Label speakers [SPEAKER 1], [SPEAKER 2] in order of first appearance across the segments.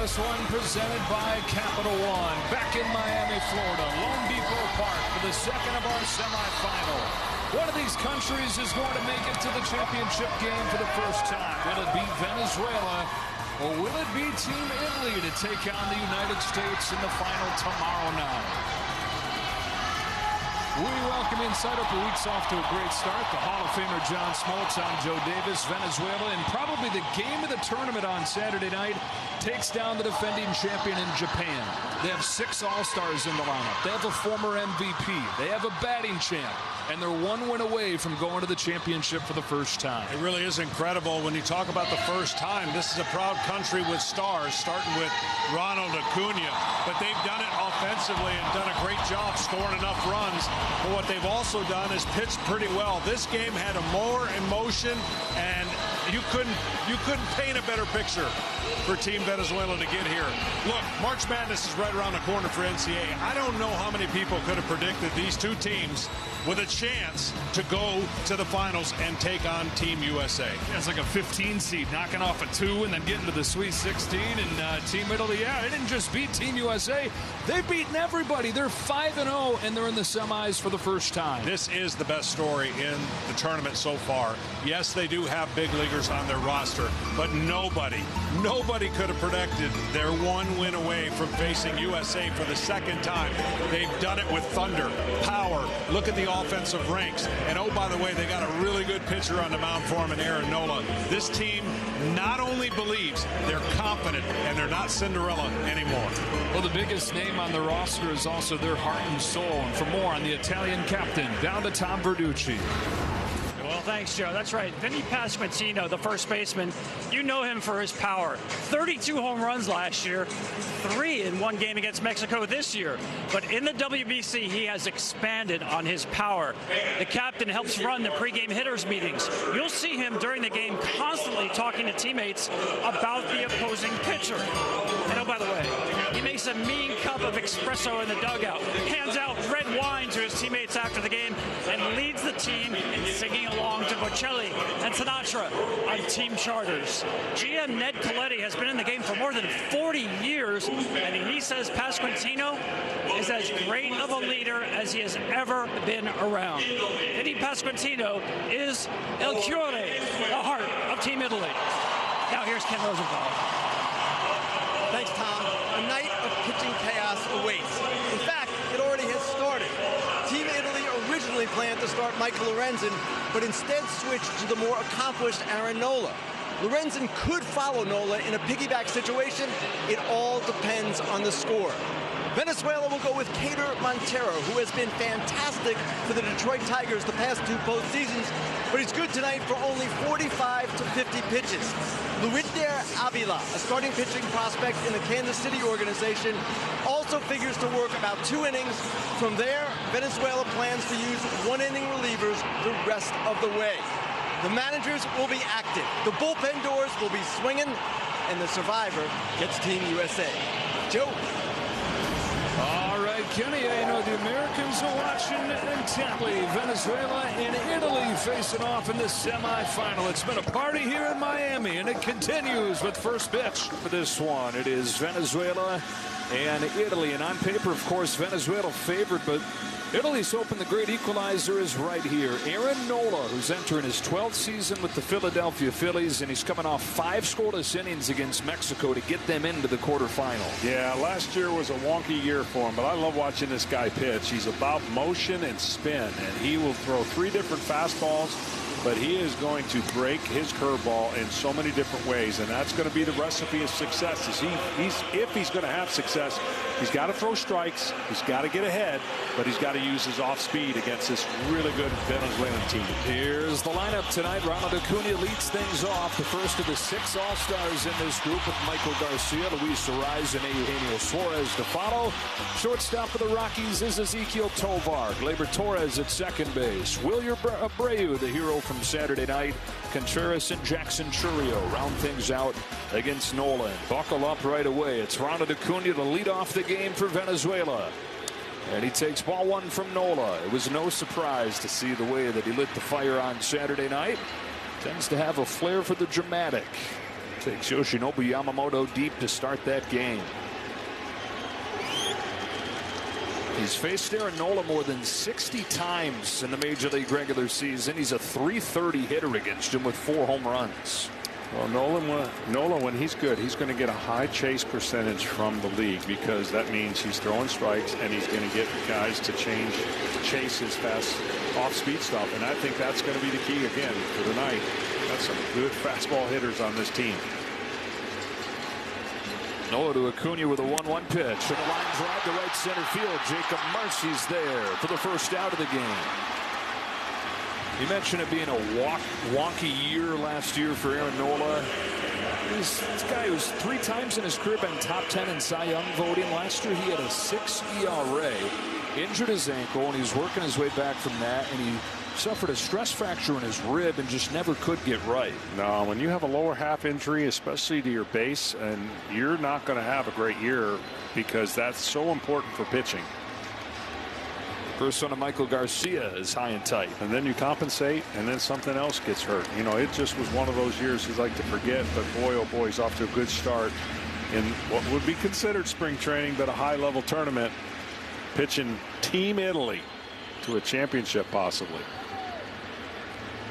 [SPEAKER 1] this one presented by Capital One. Back in Miami, Florida, Lone Depot Park for the second of our semifinal. One of these countries is going to make it to the championship game for the first time. Will it be Venezuela or will it be Team Italy to take on the United States in the final tomorrow night? We welcome inside Upper Weeks off to a great start. The Hall of Famer John Smoltz, I'm Joe Davis. Venezuela, and probably the game of the tournament on Saturday night, takes down the defending champion in Japan. They have 6 All-Stars in the lineup. They have a former MVP. They have a batting champ. And they're 1 win away from going to the championship for the first time.
[SPEAKER 2] It really is incredible when you talk about the first time. This is a proud country with stars, starting with Ronald Acuna. But they've done it offensively and done a great job scoring enough runs. But what they've also done is pitched pretty well. This game had more emotion, and you couldn't paint a better picture for Team Venezuela to get here. Look, March Madness is right around the corner for NCAA. I don't know how many people could have predicted these two teams with a chance to go to the finals and take on Team USA.
[SPEAKER 1] Yeah, it's like a 15 seed knocking off a 2 and then getting to the Sweet 16. And Team Italy, yeah, they didn't just beat Team USA. They've beaten everybody. They're 5-0, and they're in the semis for the first time.
[SPEAKER 2] This is the best story in the tournament so far. Yes, they do have big leaguers on their roster, but nobody could have predicted they're 1 win away from facing USA for the second time. They've done it with thunder, power. Look at the offensive ranks. And oh, by the way, they got a really good pitcher on the mound for them in Aaron Nola. This team not only believes, they're confident, and they're not Cinderella anymore.
[SPEAKER 1] Well, the biggest name on the roster is also their heart and soul. And for more on the Italian captain, down to Tom Verducci.
[SPEAKER 3] Well, thanks, Joe. That's right. Vinny Pasquantino, the first baseman, you know him for his power. 32 home runs last year, 3 in one game against Mexico this year. But in the WBC, he has expanded on his power. The captain helps run the pregame hitters meetings. You'll see him during the game constantly talking to teammates about the opposing pitcher. And oh, by the way, he makes a mean cup of espresso in the dugout, hands out red wine to his teammates after the game, and leads the team in singing along to Bocelli and Sinatra on team charters. GM Ned Coletti has been in the game for more than 40 years, and he says Pasquantino is as great of a leader as he has ever been around. Vinny Pasquantino is El Cuore, the heart of Team Italy. Now here's Ken Rosenthal.
[SPEAKER 4] Thanks, Tom. A night of pitching chaos awaits. In fact, it already has started. Team Italy originally planned to start Michael Lorenzen, but instead switched to the more accomplished Aaron Nola. Lorenzen could follow Nola in a piggyback situation. It all depends on the score. Venezuela will go with Cater Montero, who has been fantastic for the Detroit Tigers the past 2 postseasons, but he's good tonight for only 45 to 50 pitches. Luider Avila, a starting pitching prospect in the Kansas City organization, also figures to work about 2 innings. From there, Venezuela plans to use 1-inning relievers the rest of the way. The managers will be active. The bullpen doors will be swinging, and the survivor gets Team USA. Joe.
[SPEAKER 1] All right, Kenny, I know the Americans are watching intently. Venezuela and Italy facing off in the semifinal. It's been a party here in Miami, and it continues with first pitch for this one. It is Venezuela and Italy. And on paper, of course, Venezuela favored, but Italy's hoping the great equalizer is right here. Aaron Nola, who's entering his 12th season with the Philadelphia Phillies, and he's coming off 5 scoreless innings against Mexico to get them into the quarterfinal.
[SPEAKER 2] Yeah, last year was a wonky year for him, but I love watching this guy pitch. He's about motion and spin, and he will throw 3 different fastballs, but he is going to break his curveball in so many different ways, and that's going to be the recipe of success. If he's going to have success, he's got to throw strikes, he's got to get ahead, but he's got to use his off speed against this really good Venezuelan team.
[SPEAKER 1] Here's the lineup tonight. Ronald Acuna leads things off. The first of the 6 All-Stars in this group with Michael Garcia, Luis Arraez, and Eugenio Suarez to follow. Shortstop of the Rockies is Ezequiel Tovar. Gleyber Torres at second base. Wilyer Abreu, the hero from Saturday night. Contreras and Jackson Churio round things out against Nolan. Buckle up right away. It's Ronald Acuna to lead off the game for Venezuela. And he takes ball 1 from Nola. It was no surprise to see the way that he lit the fire on Saturday night. Tends to have a flair for the dramatic. Takes Yoshinobu Yamamoto deep to start that game. He's faced Aaron Nola more than 60 times in the Major League regular season. He's a .330 hitter against him with 4 home runs.
[SPEAKER 5] Well, Nola, when he's good, he's going to get a high chase percentage from the league, because that means he's throwing strikes and he's going to get guys to chase his fast off-speed stuff. And I think that's going to be the key again for tonight. That's some good fastball hitters on this team.
[SPEAKER 1] Nola to Acuna with a 1-1 pitch. And a line drive to right center field. Jacob Marcy's there for the first out of the game. You mentioned it being a wonky year last year for Aaron Nola. This guy who's 3 times in his career been top 10 in Cy Young voting. Last year he had a 6 ERA, injured his ankle, and he's working his way back from that. And he suffered a stress fracture in his rib and just never could get right.
[SPEAKER 5] No, when you have a lower half injury, especially to your base, and you're not going to have a great year, because that's so important for pitching.
[SPEAKER 1] First one to Michael Garcia is high and tight.
[SPEAKER 5] And then you compensate, and then something else gets hurt. You know, it just was one of those years he'd like to forget, but boy, oh boy, he's off to a good start in what would be considered spring training, but a high-level tournament, pitching Team Italy to a championship possibly.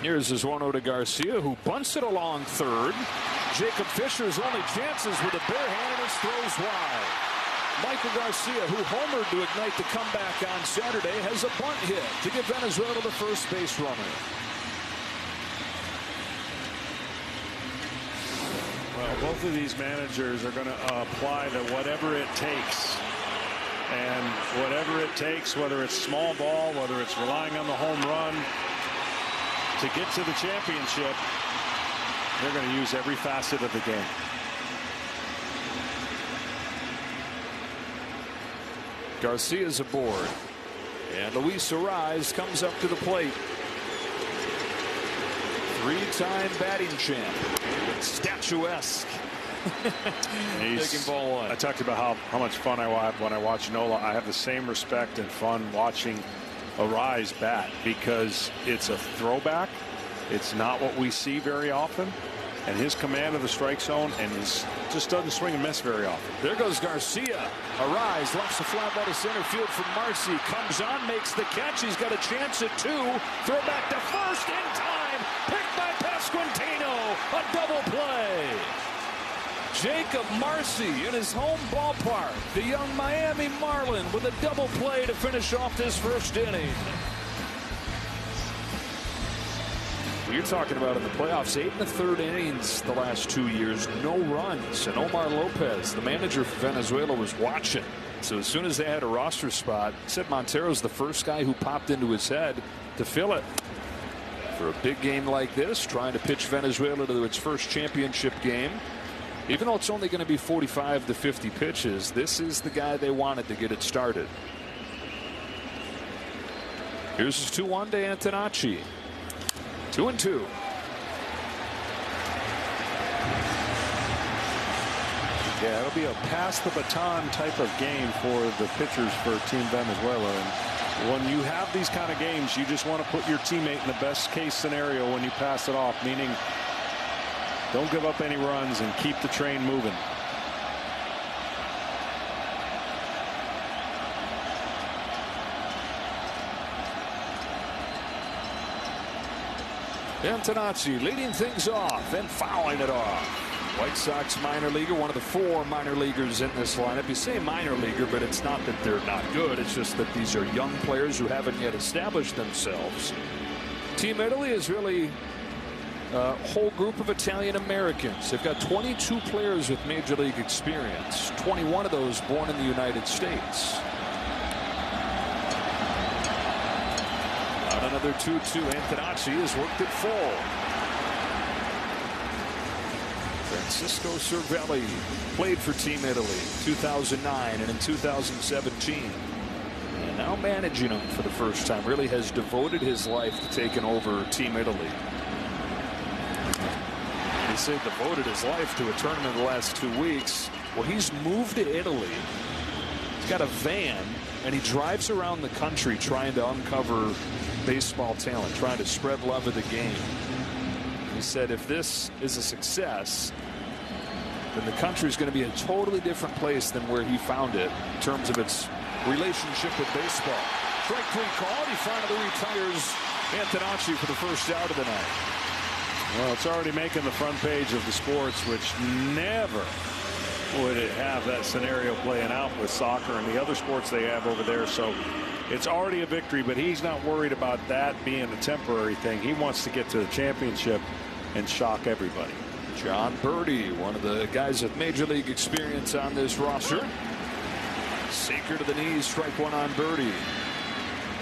[SPEAKER 1] Here's his 1-0 to Garcia, who bunts it along third. Jacob Fisher's only chances with a bare hand, and his throws wide. Michael Garcia, who homered to ignite the comeback on Saturday, has a bunt hit to give Venezuela the first base runner.
[SPEAKER 5] Well, both of these managers are going to apply the whatever it takes. And whatever it takes, whether it's small ball, whether it's relying on the home run to get to the championship, they're going to use every facet of the game.
[SPEAKER 1] Garcia's aboard, and Luis Arraez comes up to the plate. 3-time batting champ. Statuesque. Taking ball 1.
[SPEAKER 5] I talked about how much fun I have when I watch Nola. I have the same respect and fun watching Arraez bat, because it's a throwback. It's not what we see very often. And his command of the strike zone, and just doesn't swing and miss very often.
[SPEAKER 1] There goes Garcia. Arraez lofts the fly ball to center field for Marcy. Comes on, makes the catch. He's got a chance at 2. Throw back to first in time. Picked by Pasquantino. A double play. Jacob Marcy in his home ballpark. The young Miami Marlin with a double play to finish off this first inning. You're talking about in the playoffs, 8 1/3 innings the last 2 years, no runs. And Omar Lopez, the manager for Venezuela, was watching. So as soon as they had a roster spot, said Montero's the first guy who popped into his head to fill it. For a big game like this, trying to pitch Venezuela to its first championship game. Even though it's only going to be 45 to 50 pitches, this is the guy they wanted to get it started. Here's his 2-1 to Antonacci. 2-2.
[SPEAKER 5] Yeah, it'll be a pass the baton type of game for the pitchers for Team Venezuela. And when you have these kind of games, you just want to put your teammate in the best case scenario when you pass it off, meaning don't give up any runs and keep the train moving.
[SPEAKER 1] Antonacci leading things off and fouling it off. White Sox minor leaguer, one of the 4 minor leaguers in this lineup. You say minor leaguer, but it's not that they're not good. It's just that these are young players who haven't yet established themselves. Team Italy is really a whole group of Italian Americans. They've got 22 players with major league experience, 21 of those born in the United States. Another 2-2. Antonacci has worked it full. Francisco Cervelli played for Team Italy 2009 and in 2017. And now managing them for the first time. Really has devoted his life to taking over Team Italy. He said devoted his life to a tournament the last 2 weeks. Well, he's moved to Italy. He's got a van, and he drives around the country trying to uncover baseball talent, trying to spread love of the game. He said if this is a success, then the country is going to be a totally different place than where he found it in terms of its relationship with baseball. Strike 3 called. He finally retires Antonacci for the first out of the night.
[SPEAKER 5] Well, it's already making the front page of the sports, which never would it have that scenario playing out with soccer and the other sports they have over there. So it's already a victory, but he's not worried about that being a temporary thing. He wants to get to the championship and shock everybody.
[SPEAKER 1] John Birdie, one of the guys with major league experience on this roster. Sinker to the knees, strike 1 on Birdie.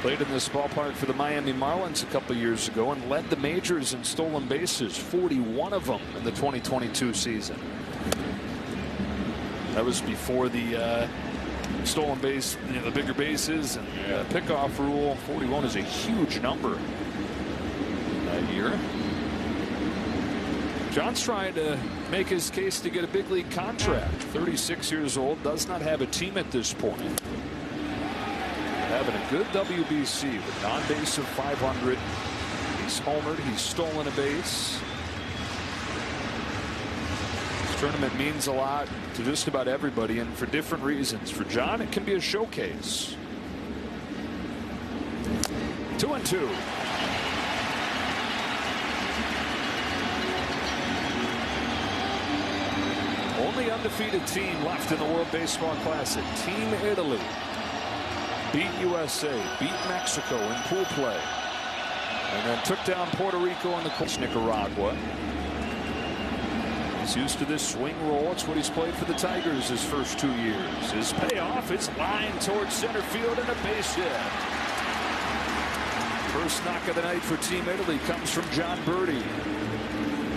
[SPEAKER 1] Played in this ballpark for the Miami Marlins a couple years ago and led the majors in stolen bases, 41 of them in the 2022 season. That was before the stolen base, the bigger bases and pickoff rule. 41 is a huge number that year. John's trying to make his case to get a big league contract. 36 years old, does not have a team at this point. Having a good WBC with non-base of 500. He's homered. He's stolen a base. This tournament means a lot to just about everybody, and for different reasons. For John, it can be a showcase. 2-2. Only undefeated team left in the World Baseball Classic. Team Italy. Beat USA, beat Mexico in pool play, and then took down Puerto Rico in the course. Nicaragua. He's used to this swing roll. It's what he's played for the Tigers his first 2 years. His payoff, it's lined towards center field and a base hit. First knock of the night for Team Italy comes from John Birdie.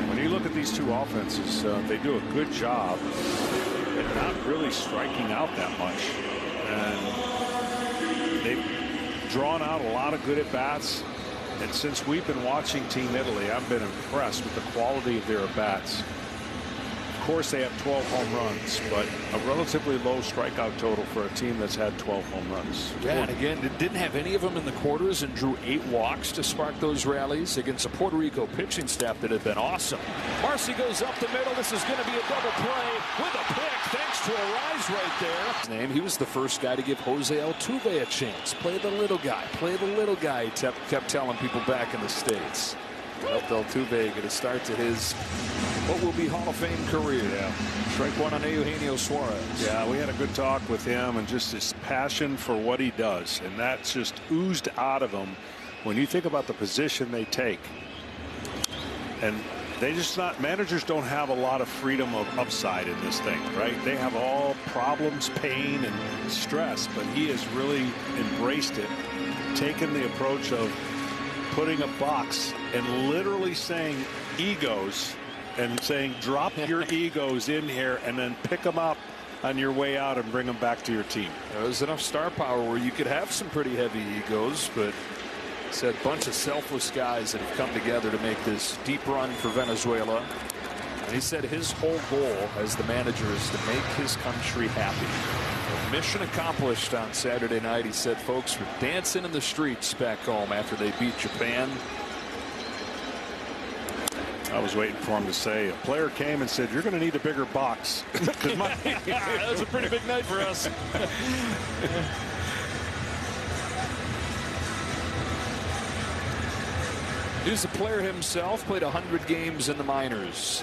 [SPEAKER 5] When you look at these two offenses, they do a good job at not really striking out that much. And they've drawn out a lot of good at-bats, and since we've been watching Team Italy, I've been impressed with the quality of their at-bats. Of course, they have 12 home runs, but a relatively low strikeout total for a team that's had 12 home runs.
[SPEAKER 1] Yeah, and again, it didn't have any of them in the quarters and drew 8 walks to spark those rallies against a Puerto Rico pitching staff that had been awesome. Marcy goes up the middle. This is going to be a double play with a pick, thanks to a rise right there. His name, he was the first guy to give Jose Altuve a chance. Play the little guy. Play the little guy, he kept telling people back in the States. Helped Altuve get a start to his what will be Hall of Fame career.
[SPEAKER 5] Yeah.
[SPEAKER 1] Strike 1 on Eugenio Suarez.
[SPEAKER 5] Yeah, we had a good talk with him and just his passion for what he does, and that's just oozed out of him when you think about the position they take. And they just not, managers don't have a lot of freedom of upside in this thing, right? They have all problems, pain, and stress, but he has really embraced it, taken the approach of putting a box and literally saying egos and saying drop your egos in here and then pick them up on your way out and bring them back to your team.
[SPEAKER 1] There's enough star power where you could have some pretty heavy egos, but it's a bunch of selfless guys that have come together to make this deep run for Venezuela. And he said his whole goal as the manager is to make his country happy. Mission accomplished on Saturday night. He said folks were dancing in the streets back home after they beat Japan.
[SPEAKER 5] I was waiting for him to say, a player came and said, you're going to need a bigger box.
[SPEAKER 1] That was a pretty big night for us. He's a player himself, played 100 games in the minors.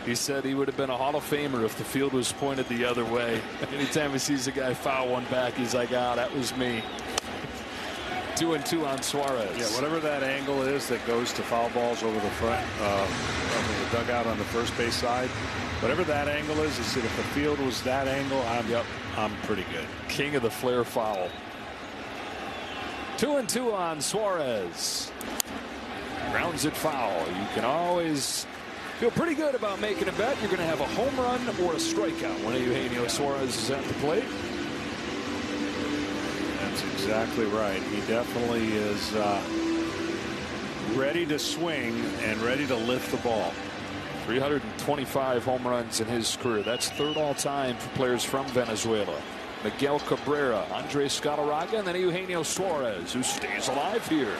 [SPEAKER 1] He said he would have been a Hall of Famer if the field was pointed the other way. Anytime he sees a guy foul one back, he's like, ah, that was me. 2-2 on Suarez.
[SPEAKER 5] Yeah, whatever that angle is that goes to foul balls over the front of the dugout on the first base side, whatever that angle is, he said if the field was that angle, I'm pretty good.
[SPEAKER 1] King of the flare foul. 2-2 on Suarez. Grounds it foul. You can always feel pretty good about making a bet. You're going to have a home run or a strikeout when Eugenio Suarez is at the plate.
[SPEAKER 5] That's exactly right. He definitely is ready to swing and ready to lift the ball.
[SPEAKER 1] 325 home runs in his career. That's third all time for players from Venezuela. Miguel Cabrera, Andres Galarraga, and then Eugenio Suarez, who stays alive here.